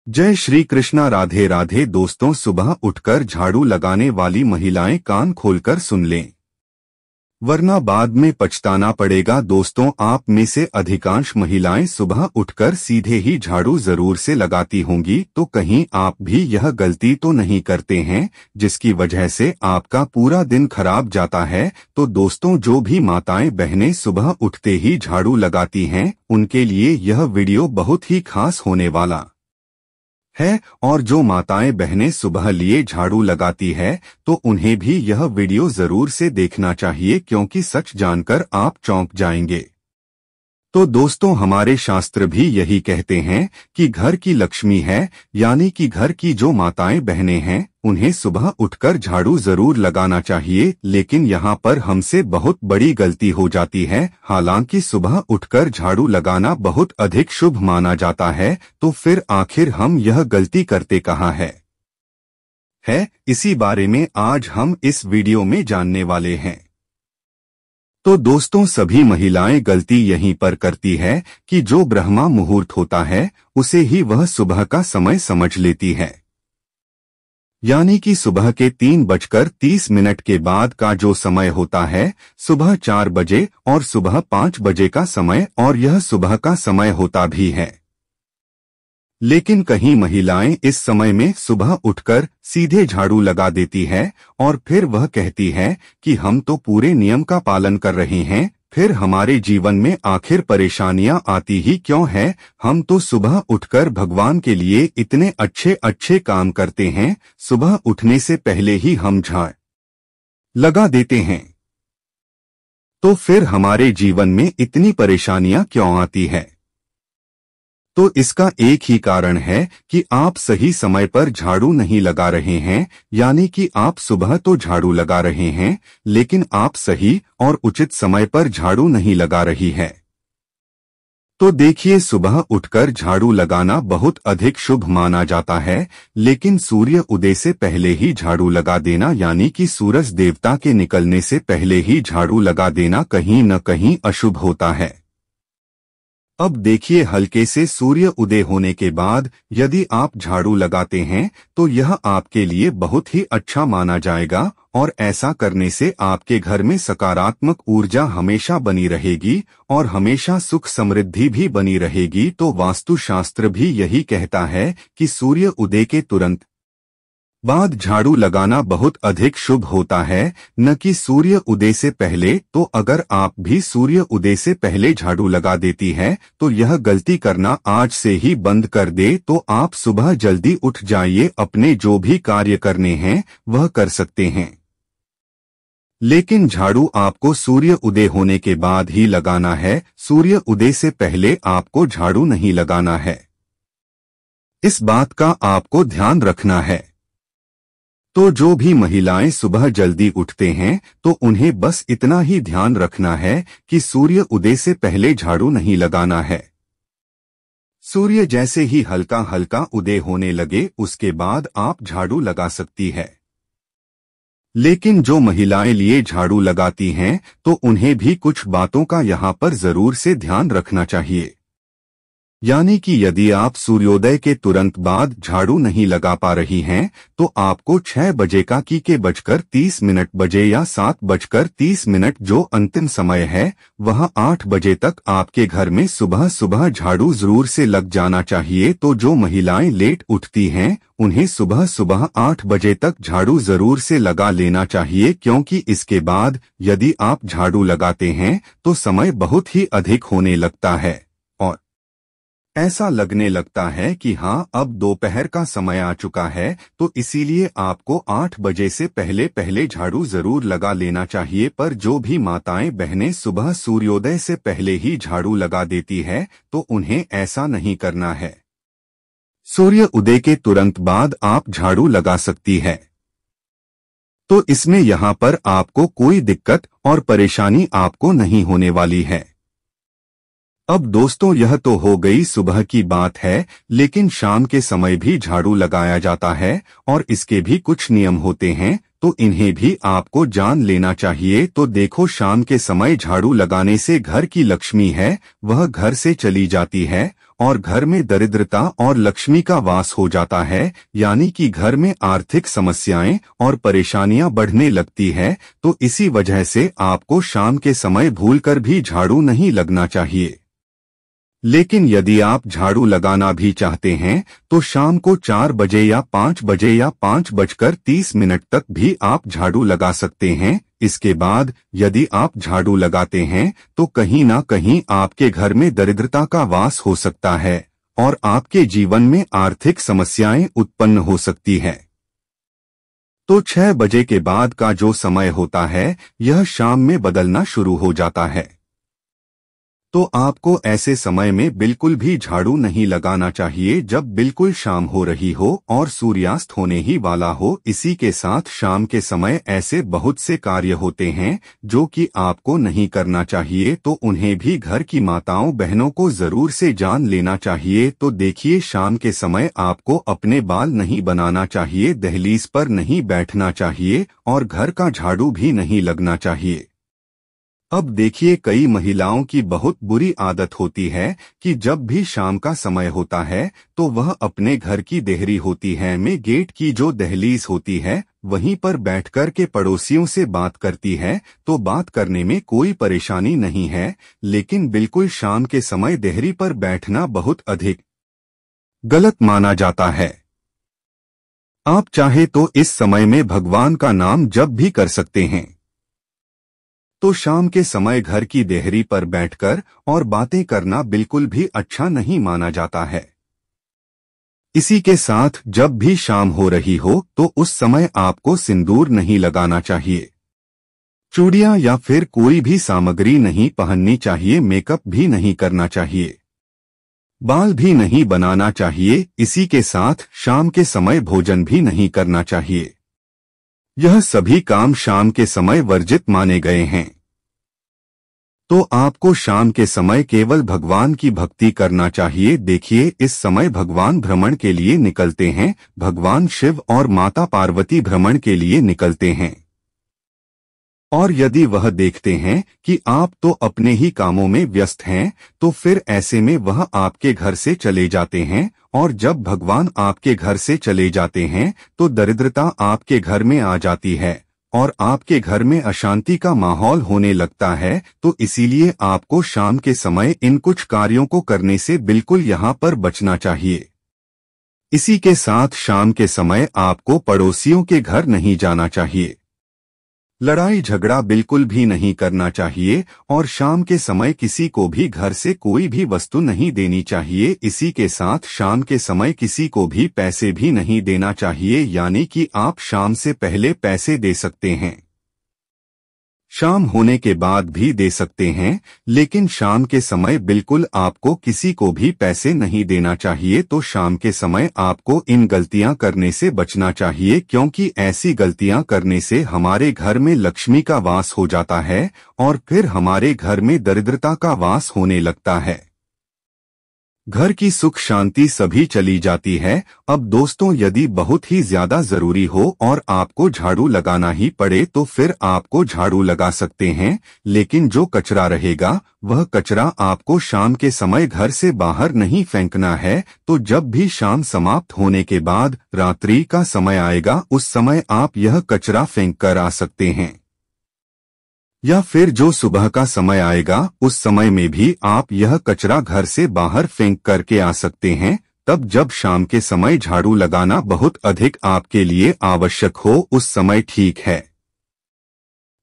जय श्री कृष्णा। राधे राधे। दोस्तों, सुबह उठकर झाड़ू लगाने वाली महिलाएं कान खोलकर सुन लें, वरना बाद में पछताना पड़ेगा। दोस्तों, आप में से अधिकांश महिलाएं सुबह उठकर सीधे ही झाड़ू जरूर से लगाती होंगी, तो कहीं आप भी यह गलती तो नहीं करते हैं जिसकी वजह से आपका पूरा दिन खराब जाता है। तो दोस्तों, जो भी माताएं बहनें सुबह उठते ही झाड़ू लगाती हैं, उनके लिए यह वीडियो बहुत ही खास होने वाला है। और जो माताएं बहनें सुबह लिए झाड़ू लगाती है, तो उन्हें भी यह वीडियो जरूर से देखना चाहिए, क्योंकि सच जानकर आप चौंक जाएंगे। तो दोस्तों, हमारे शास्त्र भी यही कहते हैं कि घर की लक्ष्मी है, यानी कि घर की जो माताएं बहनें हैं, उन्हें सुबह उठकर झाड़ू जरूर लगाना चाहिए। लेकिन यहाँ पर हमसे बहुत बड़ी गलती हो जाती है। हालांकि सुबह उठकर झाड़ू लगाना बहुत अधिक शुभ माना जाता है, तो फिर आखिर हम यह गलती करते कहाँ है इसी बारे में आज हम इस वीडियो में जानने वाले हैं। तो दोस्तों, सभी महिलाएं गलती यहीं पर करती है कि जो ब्रह्मा मुहूर्त होता है, उसे ही वह सुबह का समय समझ लेती है, यानी कि सुबह के 3:30 के बाद का जो समय होता है, सुबह 4 बजे और सुबह 5 बजे का समय, और यह सुबह का समय होता भी है। लेकिन कहीं महिलाएं इस समय में सुबह उठकर सीधे झाड़ू लगा देती है और फिर वह कहती है कि हम तो पूरे नियम का पालन कर रहे हैं, फिर हमारे जीवन में आखिर परेशानियां आती ही क्यों है। हम तो सुबह उठकर भगवान के लिए इतने अच्छे अच्छे काम करते हैं, सुबह उठने से पहले ही हम झाड़ लगा देते हैं, तो फिर हमारे जीवन में इतनी परेशानियां क्यों आती है। तो इसका एक ही कारण है कि आप सही समय पर झाड़ू नहीं लगा रहे हैं, यानी कि आप सुबह तो झाड़ू लगा रहे हैं, लेकिन आप सही और उचित समय पर झाड़ू नहीं लगा रही है। तो देखिए, सुबह उठकर झाड़ू लगाना बहुत अधिक शुभ माना जाता है, लेकिन सूर्य उदय से पहले ही झाड़ू लगा देना, यानी कि सूरज देवता के निकलने से पहले ही झाड़ू लगा देना कहीं न कहीं अशुभ होता है। अब देखिए, हल्के से सूर्य उदय होने के बाद यदि आप झाड़ू लगाते हैं, तो यह आपके लिए बहुत ही अच्छा माना जाएगा, और ऐसा करने से आपके घर में सकारात्मक ऊर्जा हमेशा बनी रहेगी और हमेशा सुख समृद्धि भी बनी रहेगी। तो वास्तुशास्त्र भी यही कहता है कि सूर्य उदय के तुरंत बाद झाड़ू लगाना बहुत अधिक शुभ होता है, न कि सूर्य उदय से पहले। तो अगर आप भी सूर्य उदय से पहले झाड़ू लगा देती है, तो यह गलती करना आज से ही बंद कर दे। तो आप सुबह जल्दी उठ जाइए, अपने जो भी कार्य करने हैं वह कर सकते हैं, लेकिन झाड़ू आपको सूर्य उदय होने के बाद ही लगाना है। सूर्य उदय से पहले आपको झाड़ू नहीं लगाना है, इस बात का आपको ध्यान रखना है। तो जो भी महिलाएं सुबह जल्दी उठते हैं, तो उन्हें बस इतना ही ध्यान रखना है कि सूर्य उदय से पहले झाड़ू नहीं लगाना है। सूर्य जैसे ही हल्का हल्का उदय होने लगे, उसके बाद आप झाड़ू लगा सकती है। लेकिन जो महिलाएं लिए झाड़ू लगाती हैं, तो उन्हें भी कुछ बातों का यहाँ पर जरूर से ध्यान रखना चाहिए, यानी कि यदि आप सूर्योदय के तुरंत बाद झाड़ू नहीं लगा पा रही हैं, तो आपको 6 बजे का के बजकर 30 मिनट बजे या 7:30 जो अंतिम समय है, वह 8 बजे तक आपके घर में सुबह सुबह झाड़ू जरूर से लग जाना चाहिए। तो जो महिलाएं लेट उठती हैं, उन्हें सुबह सुबह 8 बजे तक झाड़ू जरूर से लगा लेना चाहिए, क्योंकि इसके बाद यदि आप झाड़ू लगाते हैं तो समय बहुत ही अधिक होने लगता है और ऐसा लगने लगता है कि हाँ, अब दोपहर का समय आ चुका है। तो इसीलिए आपको 8 बजे से पहले पहले झाड़ू जरूर लगा लेना चाहिए। पर जो भी माताएं बहनें सुबह सूर्योदय से पहले ही झाड़ू लगा देती है, तो उन्हें ऐसा नहीं करना है। सूर्य उदय के तुरंत बाद आप झाड़ू लगा सकती है, तो इसमें यहाँ पर आपको कोई दिक्कत और परेशानी आपको नहीं होने वाली है। अब दोस्तों, यह तो हो गई सुबह की बात है, लेकिन शाम के समय भी झाड़ू लगाया जाता है और इसके भी कुछ नियम होते हैं। तो इन्हें भी आपको जान लेना चाहिए। तो देखो, शाम के समय झाड़ू लगाने से घर की लक्ष्मी है वह घर से चली जाती है और घर में दरिद्रता और लक्ष्मी का वास हो जाता है, यानी कि घर में आर्थिक समस्याएं और परेशानियां बढ़ने लगती है। तो इसी वजह से आपको शाम के समय भूलकर भी झाड़ू नहीं लगना चाहिए। लेकिन यदि आप झाड़ू लगाना भी चाहते हैं तो शाम को 4 बजे या 5 बजे या 5:30 तक भी आप झाड़ू लगा सकते हैं। इसके बाद यदि आप झाड़ू लगाते हैं तो कहीं ना कहीं आपके घर में दरिद्रता का वास हो सकता है और आपके जीवन में आर्थिक समस्याएं उत्पन्न हो सकती है। तो 6 बजे के बाद का जो समय होता है यह शाम में बदलना शुरू हो जाता है। तो आपको ऐसे समय में बिल्कुल भी झाड़ू नहीं लगाना चाहिए जब बिल्कुल शाम हो रही हो और सूर्यास्त होने ही वाला हो। इसी के साथ शाम के समय ऐसे बहुत से कार्य होते हैं जो कि आपको नहीं करना चाहिए, तो उन्हें भी घर की माताओं बहनों को जरूर से जान लेना चाहिए। तो देखिए, शाम के समय आपको अपने बाल नहीं बनाना चाहिए, दहलीज पर नहीं बैठना चाहिए और घर का झाड़ू भी नहीं लगना चाहिए। अब देखिए, कई महिलाओं की बहुत बुरी आदत होती है कि जब भी शाम का समय होता है तो वह अपने घर की देहरी होती है में गेट की जो दहलीज होती है वहीं पर बैठकर के पड़ोसियों से बात करती है। तो बात करने में कोई परेशानी नहीं है, लेकिन बिल्कुल शाम के समय देहरी पर बैठना बहुत अधिक गलत माना जाता है। आप चाहे तो इस समय में भगवान का नाम जप भी कर सकते हैं। तो शाम के समय घर की देहरी पर बैठकर और बातें करना बिल्कुल भी अच्छा नहीं माना जाता है। इसी के साथ जब भी शाम हो रही हो तो उस समय आपको सिंदूर नहीं लगाना चाहिए, चूड़ियां या फिर कोई भी सामग्री नहीं पहननी चाहिए, मेकअप भी नहीं करना चाहिए, बाल भी नहीं बनाना चाहिए। इसी के साथ शाम के समय भोजन भी नहीं करना चाहिए। यह सभी काम शाम के समय वर्जित माने गए हैं। तो आपको शाम के समय केवल भगवान की भक्ति करना चाहिए। देखिए, इस समय भगवान भ्रमण के लिए निकलते हैं, भगवान शिव और माता पार्वती भ्रमण के लिए निकलते हैं। और यदि वह देखते हैं कि आप तो अपने ही कामों में व्यस्त हैं, तो फिर ऐसे में वह आपके घर से चले जाते हैं। और जब भगवान आपके घर से चले जाते हैं तो दरिद्रता आपके घर में आ जाती है और आपके घर में अशांति का माहौल होने लगता है। तो इसीलिए आपको शाम के समय इन कुछ कार्यों को करने से बिल्कुल यहाँ पर बचना चाहिए। इसी के साथ शाम के समय आपको पड़ोसियों के घर नहीं जाना चाहिए, लड़ाई झगड़ा बिल्कुल भी नहीं करना चाहिए और शाम के समय किसी को भी घर से कोई भी वस्तु नहीं देनी चाहिए। इसी के साथ शाम के समय किसी को भी पैसे भी नहीं देना चाहिए, यानी कि आप शाम से पहले पैसे दे सकते हैं, शाम होने के बाद भी दे सकते हैं, लेकिन शाम के समय बिल्कुल आपको किसी को भी पैसे नहीं देना चाहिए। तो शाम के समय आपको इन गलतियां करने से बचना चाहिए, क्योंकि ऐसी गलतियां करने से हमारे घर में लक्ष्मी का वास हो जाता है और फिर हमारे घर में दरिद्रता का वास होने लगता है, घर की सुख शांति सभी चली जाती है। अब दोस्तों, यदि बहुत ही ज्यादा जरूरी हो और आपको झाड़ू लगाना ही पड़े तो फिर आपको झाड़ू लगा सकते हैं, लेकिन जो कचरा रहेगा वह कचरा आपको शाम के समय घर से बाहर नहीं फेंकना है। तो जब भी शाम समाप्त होने के बाद रात्रि का समय आएगा उस समय आप यह कचरा फेंक कर आ सकते हैं, या फिर जो सुबह का समय आएगा उस समय में भी आप यह कचरा घर से बाहर फेंक करके आ सकते हैं। तब जब शाम के समय झाड़ू लगाना बहुत अधिक आपके लिए आवश्यक हो उस समय ठीक है।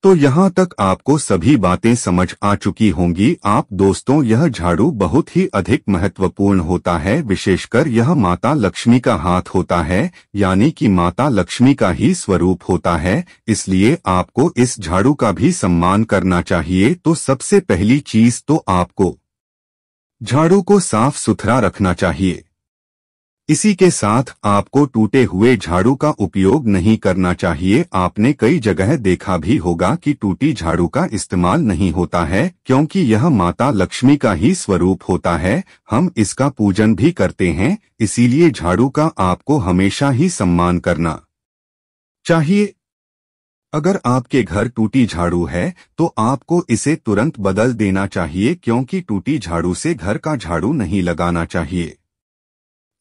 तो यहाँ तक आपको सभी बातें समझ आ चुकी होंगी। आप दोस्तों, यह झाड़ू बहुत ही अधिक महत्वपूर्ण होता है, विशेषकर यह माता लक्ष्मी का हाथ होता है, यानी कि माता लक्ष्मी का ही स्वरूप होता है, इसलिए आपको इस झाड़ू का भी सम्मान करना चाहिए। तो सबसे पहली चीज तो आपको झाड़ू को साफ सुथरा रखना चाहिए। इसी के साथ आपको टूटे हुए झाड़ू का उपयोग नहीं करना चाहिए। आपने कई जगह देखा भी होगा कि टूटी झाड़ू का इस्तेमाल नहीं होता है, क्योंकि यह माता लक्ष्मी का ही स्वरूप होता है, हम इसका पूजन भी करते हैं, इसीलिए झाड़ू का आपको हमेशा ही सम्मान करना चाहिए। अगर आपके घर टूटी झाड़ू है तो आपको इसे तुरंत बदल देना चाहिए, क्योंकि टूटी झाड़ू से घर का झाड़ू नहीं लगाना चाहिए।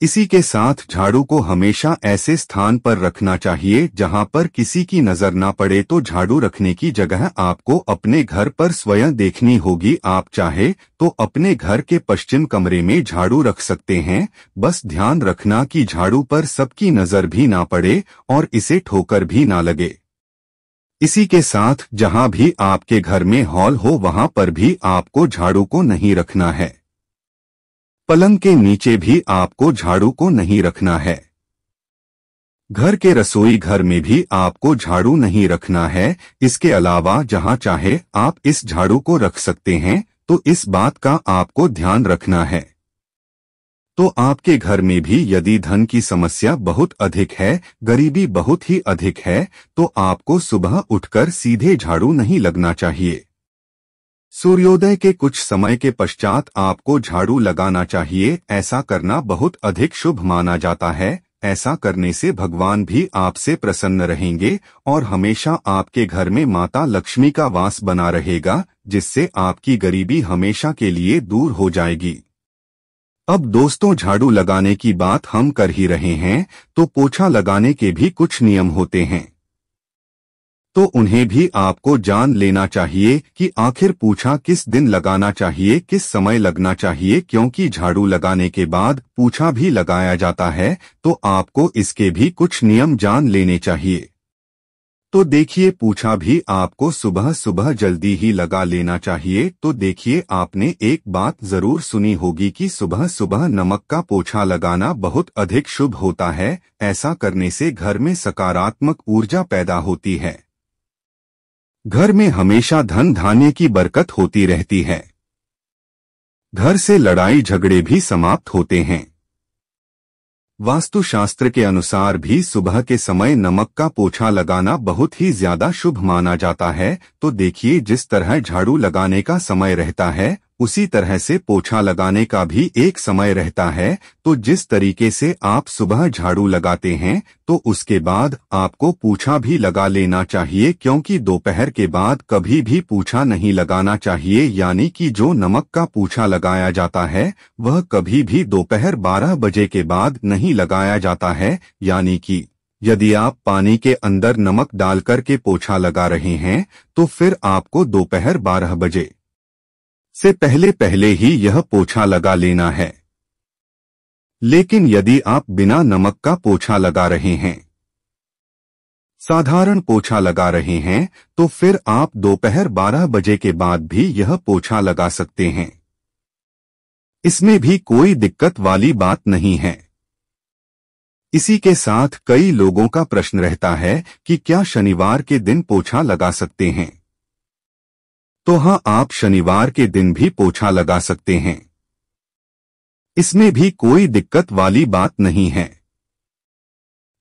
इसी के साथ झाड़ू को हमेशा ऐसे स्थान पर रखना चाहिए जहां पर किसी की नजर ना पड़े। तो झाड़ू रखने की जगह आपको अपने घर पर स्वयं देखनी होगी। आप चाहे तो अपने घर के पश्चिम कमरे में झाड़ू रख सकते हैं। बस ध्यान रखना कि झाड़ू पर सबकी नजर भी ना पड़े और इसे ठोकर भी ना लगे। इसी के साथ जहां भी आपके घर में हॉल हो वहां पर भी आपको झाड़ू को नहीं रखना है। पलंग के नीचे भी आपको झाड़ू को नहीं रखना है। घर के रसोई घर में भी आपको झाड़ू नहीं रखना है। इसके अलावा जहां चाहे आप इस झाड़ू को रख सकते हैं, तो इस बात का आपको ध्यान रखना है। तो आपके घर में भी यदि धन की समस्या बहुत अधिक है, गरीबी बहुत ही अधिक है, तो आपको सुबह उठकर सीधे झाड़ू नहीं लगना चाहिए। सूर्योदय के कुछ समय के पश्चात आपको झाड़ू लगाना चाहिए। ऐसा करना बहुत अधिक शुभ माना जाता है। ऐसा करने से भगवान भी आपसे प्रसन्न रहेंगे और हमेशा आपके घर में माता लक्ष्मी का वास बना रहेगा, जिससे आपकी गरीबी हमेशा के लिए दूर हो जाएगी। अब दोस्तों, झाड़ू लगाने की बात हम कर ही रहे हैं, तो पोछा लगाने के भी कुछ नियम होते हैं, तो उन्हें भी आपको जान लेना चाहिए कि आखिर पूछा किस दिन लगाना चाहिए, किस समय लगना चाहिए। क्योंकि झाड़ू लगाने के बाद पूछा भी लगाया जाता है, तो आपको इसके भी कुछ नियम जान लेने चाहिए। तो देखिए, पूछा भी आपको सुबह सुबह जल्दी ही लगा लेना चाहिए। तो देखिए, आपने एक बात जरूर सुनी होगी कि सुबह सुबह नमक का पोछा लगाना बहुत अधिक शुभ होता है। ऐसा करने से घर में सकारात्मक ऊर्जा पैदा होती है। घर में हमेशा धन धान्य की बरकत होती रहती है। घर से लड़ाई झगड़े भी समाप्त होते हैं। वास्तुशास्त्र के अनुसार भी सुबह के समय नमक का पोछा लगाना बहुत ही ज्यादा शुभ माना जाता है। तो देखिए, जिस तरह झाड़ू लगाने का समय रहता है, उसी तरह से पोछा लगाने का भी एक समय रहता है। तो जिस तरीके से आप सुबह झाड़ू लगाते हैं, तो उसके बाद आपको पूछा भी लगा लेना चाहिए। क्योंकि दोपहर के बाद कभी भी पूछा नहीं लगाना चाहिए। यानी कि जो नमक का पूछा लगाया जाता है, वह कभी भी दोपहर 12 बजे के बाद नहीं लगाया जाता है। यानी कि यदि आप पानी के अंदर नमक डालकर के पोछा लगा रहे हैं, तो फिर आपको दोपहर 12 बजे से पहले पहले ही यह पोछा लगा लेना है। लेकिन यदि आप बिना नमक का पोछा लगा रहे हैं, साधारण पोछा लगा रहे हैं, तो फिर आप दोपहर 12 बजे के बाद भी यह पोछा लगा सकते हैं। इसमें भी कोई दिक्कत वाली बात नहीं है। इसी के साथ कई लोगों का प्रश्न रहता है कि क्या शनिवार के दिन पोछा लगा सकते हैं? तो हाँ, आप शनिवार के दिन भी पोछा लगा सकते हैं। इसमें भी कोई दिक्कत वाली बात नहीं है।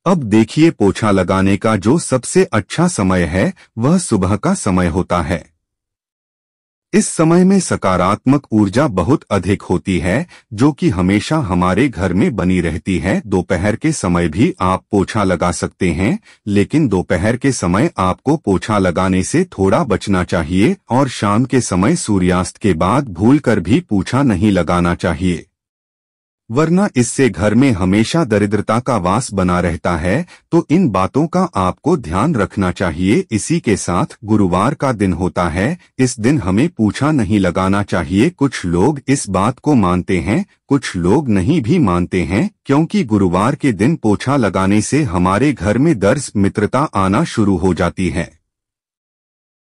अब देखिए, पोछा लगाने का जो सबसे अच्छा समय है, वह सुबह का समय होता है। इस समय में सकारात्मक ऊर्जा बहुत अधिक होती है, जो कि हमेशा हमारे घर में बनी रहती है। दोपहर के समय भी आप पोछा लगा सकते हैं, लेकिन दोपहर के समय आपको पोछा लगाने से थोड़ा बचना चाहिए और शाम के समय सूर्यास्त के बाद भूलकर भी पोछा नहीं लगाना चाहिए, वरना इससे घर में हमेशा दरिद्रता का वास बना रहता है। तो इन बातों का आपको ध्यान रखना चाहिए। इसी के साथ गुरुवार का दिन होता है, इस दिन हमें पोछा नहीं लगाना चाहिए। कुछ लोग इस बात को मानते हैं, कुछ लोग नहीं भी मानते हैं, क्योंकि गुरुवार के दिन पोछा लगाने से हमारे घर में दर्द मित्रता आना शुरू हो जाती है।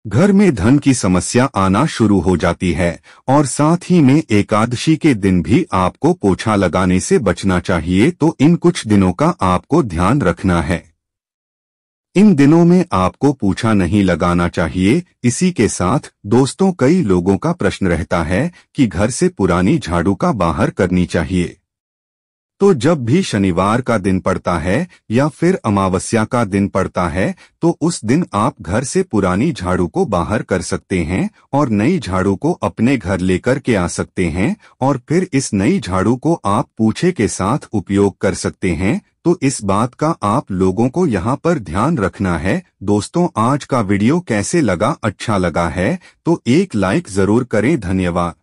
घर में धन की समस्या आना शुरू हो जाती है और साथ ही में एकादशी के दिन भी आपको पोछा लगाने से बचना चाहिए। तो इन कुछ दिनों का आपको ध्यान रखना है। इन दिनों में आपको पोछा नहीं लगाना चाहिए। इसी के साथ दोस्तों, कई लोगों का प्रश्न रहता है कि घर से पुरानी झाड़ू का बाहर करनी चाहिए। तो जब भी शनिवार का दिन पड़ता है या फिर अमावस्या का दिन पड़ता है, तो उस दिन आप घर से पुरानी झाड़ू को बाहर कर सकते हैं और नई झाड़ू को अपने घर लेकर के आ सकते हैं और फिर इस नई झाड़ू को आप पूछे के साथ उपयोग कर सकते हैं। तो इस बात का आप लोगों को यहाँ पर ध्यान रखना है। दोस्तों आज का वीडियो कैसे लगा? अच्छा लगा है तो एक लाइक जरूर करें। धन्यवाद।